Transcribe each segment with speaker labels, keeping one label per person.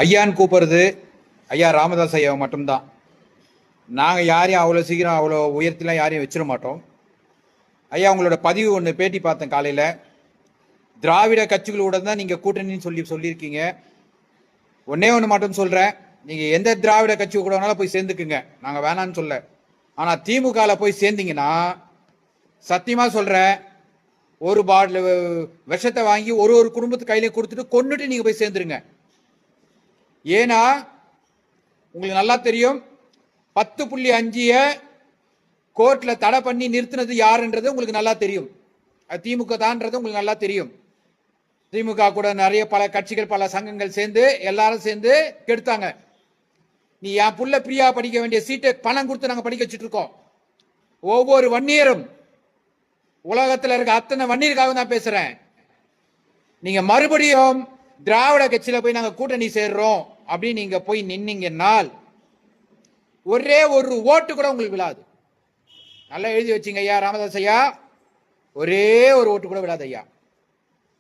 Speaker 1: ஐயான்னு கூப்பிடுறது ஐயா ராமதாஸ் ஐயா மட்டும்தான். நாங்கள் யாரையும் அவ்வளோ சீக்கிரம் அவ்வளோ உயர்த்திலாம் யாரையும் வச்சிட மாட்டோம். ஐயா உங்களோட பதிவு ஒன்று பேட்டி பார்த்தேன் காலையில். திராவிட கட்சிகளோட தான் நீங்கள் கூட்டணின்னு சொல்லியிருக்கீங்க. ஒன்னே ஒன்று மட்டும் சொல்கிறேன், நீங்கள் எந்த திராவிட கட்சி கூட வேணாலும் போய் சேர்ந்துக்குங்க, நாங்கள் வேணான்னு சொல்ல. ஆனால் திமுகவில் போய் சேர்ந்தீங்கன்னா சத்தியமாக சொல்கிறேன், ஒரு பாட்டில் விஷத்தை வாங்கி ஒரு குடும்பத்து கையிலே கொடுத்துட்டு கொண்டுட்டு நீங்கள் போய் சேர்ந்துருங்க. ஏன்னா உங்களுக்கு நல்லா தெரியும், 10.5 கோர்ட்ல தடை பண்ணி நிறுத்தினது யாருன்றது உங்களுக்கு நல்லா தெரியும். அது திமுக தான்ன்றது உங்களுக்கு நல்லா தெரியும். திமுக கூட நிறைய பல கட்சிகள் பல சங்கங்கள் சேர்ந்து எல்லாரும் சேர்ந்து கெடுத்தாங்க. நீ என் புள்ள பிரியா படிக்க வேண்டிய சீட்டை பணம் கொடுத்து நாங்கள் படிக்க வச்சுட்டு இருக்கோம். ஒவ்வொரு வன்னியரும் உலகத்தில் இருக்க அத்தனை வன்னியருக்காக தான் பேசுறேன். நீங்க மறுபடியும் திராவிட கட்சியில போய் நாங்க கூட்டணி சேர்றோம் அப்படின்னு நீங்க போய் நின்னீங்கன்னால் ஒரே ஒரு ஓட்டு கூட உங்களுக்கு விழாது. நல்லா எழுதி வச்சுங்க ஐயா ராமதாஸ் ஐயா, ஒரே ஒரு ஓட்டு கூட விழாது ஐயா.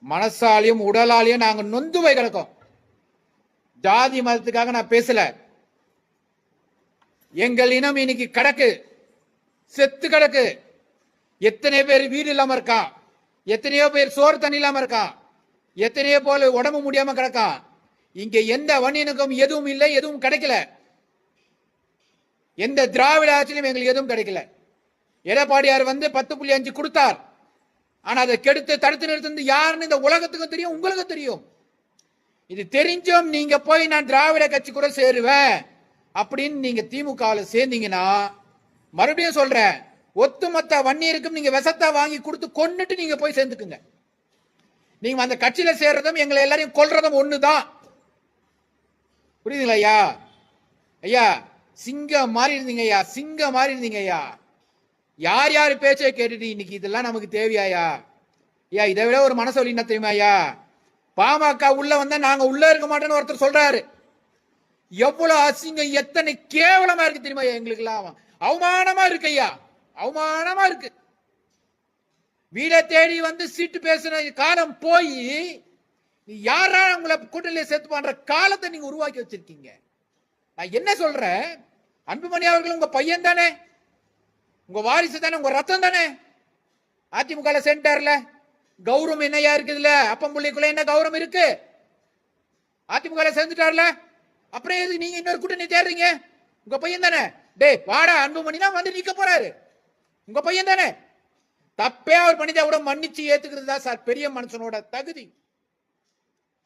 Speaker 1: மனசாலையும் உடலாலையும் நாங்க நொந்து போய் கிடக்கோம். ஜாதி மதத்துக்காக நான் பேசல. எங்கள் இனம் இன்னைக்கு கிடக்கு, செத்து கிடக்கு. எத்தனை பேர் வீடு இல்லாம இருக்கான், எத்தனையோ பேர் சோறு தண்ணி இல்லாம இருக்கான், எத்தனையோ போல உடம்பு முடியாம கிடக்கான். இங்க எந்த வன்னியனுக்கும் எதுவும் இல்லை, எதுவும் கிடைக்கல. எந்த திராவிட ஆட்சியிலும் எங்களுக்கு எதுவும் கிடைக்கல. எடப்பாடியார் 10.5 கொடுத்தார். ஆனா அதை கெடுத்து தடுத்து நிறுத்தினது யாருன்னு இந்த உலகத்துக்கும் தெரியும், உங்களுக்கும் தெரியும். இது தெரிஞ்சும் நீங்க போய் நான் திராவிட கட்சி கூட சேருவேன் அப்படின்னு நீங்க திமுகவில் சேர்ந்தீங்கன்னா, மறுபடியும் சொல்றேன், ஒத்துமொத்த வன்னியருக்கும் நீங்க விஷத்தை வாங்கி கொடுத்து கொன்னுட்டு நீங்க போய் சேர்ந்துக்குங்க. நீங்க அந்த கட்சியில சேர்றதும் எங்களை எல்லாரையும் கொல்றதும் ஒண்ணுதான். புரியுதுங்களா ஐயா? ஐயா சிங்கம் மாறி இருந்தீங்க ஐயா, சிங்கம் மாறி இருந்தீங்க ஐயா. யார் யார் பேச்சை கேட்டுட்டு இன்னைக்கு இதெல்லாம் நமக்கு தேவையாயா? ஐயா இதை விட ஒரு மனசு வலி என்ன தெரியுமா ஐயா? பாமக உள்ள வந்தா நாங்க உள்ள இருக்க மாட்டோம்னு ஒருத்தர் சொல்றாரு. எவ்வளவு அசிங்கம், எத்தனை கேவலமா இருக்கு தெரியுமா எங்களுக்கு எல்லாம்? அவமானமா இருக்கு ஐயா, அவமானமா இருக்கு. வீட தேடி சீட்டு பேசுற காலம் போய் யாரா உங்களை கூட்டணியில சேர்த்து பண்ற காலத்தை நீங்க உருவாக்கி வச்சிருக்கீங்க. நான் என்ன சொல்றேன், அன்புமணி அவர்கள் உங்க பையன் தானே, உங்க வாரிசு தானே, உங்க ரத்தம் தானே. அதிமுக சென்டர்ல கௌரவம் என்னையா இருக்குதுல? அப்பம்புள்ளிக்குள்ள என்ன கௌரவம் இருக்கு? அதிமுக சேர்ந்துட்டார்ல, அப்புறம் எதுக்கு நீங்க இன்னொரு கூட்டணி தேடுறீங்க? உங்க பையன் தானே. டே வாடா, அன்புமணி தான் நிக்க போறாரு, உங்க பையன் தானே. தப்பே அவர் பண்ணிட்டா கூட மன்னிச்சு ஏத்துக்கிறது தான் சார் பெரிய மனுஷனோட தகுதி.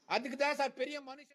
Speaker 1: அதுக்கு தான் சார் பெரிய மனுஷன்.